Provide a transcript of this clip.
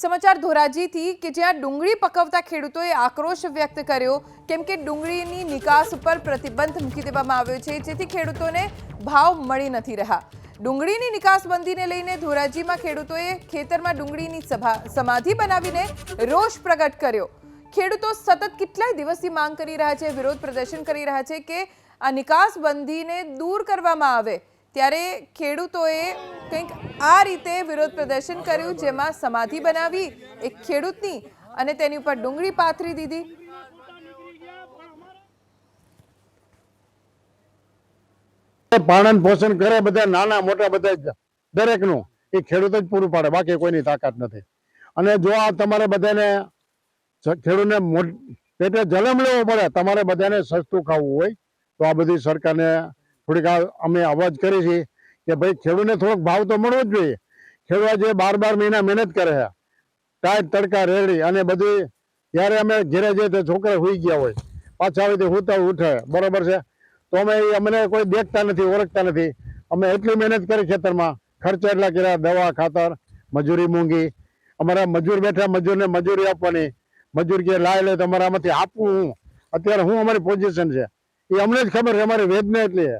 સમાચાર ધોરાજીથી કે જ્યાં ડુંગળી પકવતા ખેડૂતોએ આક્રોશ વ્યક્ત કર્યો કેમ કે ડુંગળીની નિકાસ ઉપર પ્રતિબંધ મૂકી દેવામાં આવ્યો છે જેથી ખેડૂતોને ભાવ મળી નથી રહ્યા। ડુંગળીની નિકાસબંધીને લઈને ધોરાજીમાં ખેડૂતોએ ખેતરમાં ડુંગળીની સમાધિ બનાવીને રોષ પ્રગટ કર્યો। ખેડૂતો સતત કેટલાય દિવસથી માંગ કરી રહ્યા છે, વિરોધ પ્રદર્શન કરી રહ્યા છે કે આ નિકાસબંધીને દૂર કરવામાં આવે। ત્યારે ખેડૂતોએ કંઈક આ રીતે વિરોધ પ્રદર્શન કર્યું જેમાં સમાધિ બનાવી એક ખેડૂતની અને તેની ઉપર ડુંગળી પાથરી દીધી। પાલન પોષણ કરે બધા નાના મોટા બધા દરેકનું એ ખેડૂત જ પૂરું પાડે, બાકી કોઈની તાકાત નથી। અને જો આ તમારે બધાને ખેડૂતને પેટે જલમ લેવો પડે, તમારે બધાને સસ્તું ખાવું હોય તો આ બધી સરકારને થોડીક અમે અવાજ કરી છે કે ભાઈ ખેડૂતને થોડોક ભાવ તો મળવો જ જોઈએ। ખેડૂત જે 12 મહિના મહેનત કરે છે, ટાઈટ તડકા રેડી અને બધી, જ્યારે અમે ઘેરે જઈએ તો છોકરા સુઈ ગયા હોય, પાછા આવી તો સુતા ઉઠે, બરોબર છે। તો અમને કોઈ દેખતા નથી, ઓળખતા નથી। અમે એટલી મહેનત કરી ખેતરમાં, ખર્ચા એટલા કર્યા, દવા ખાતર મજૂરી મોંઘી, અમારા મજૂર બેઠા, મજૂરને મજૂરી આપવાની, મજૂર કે લાય લે તમારે આમાંથી આપવું હું, અત્યારે હું અમારી પોઝિશન છે એ અમને જ ખબર છે, અમારી વેદના એટલી છે।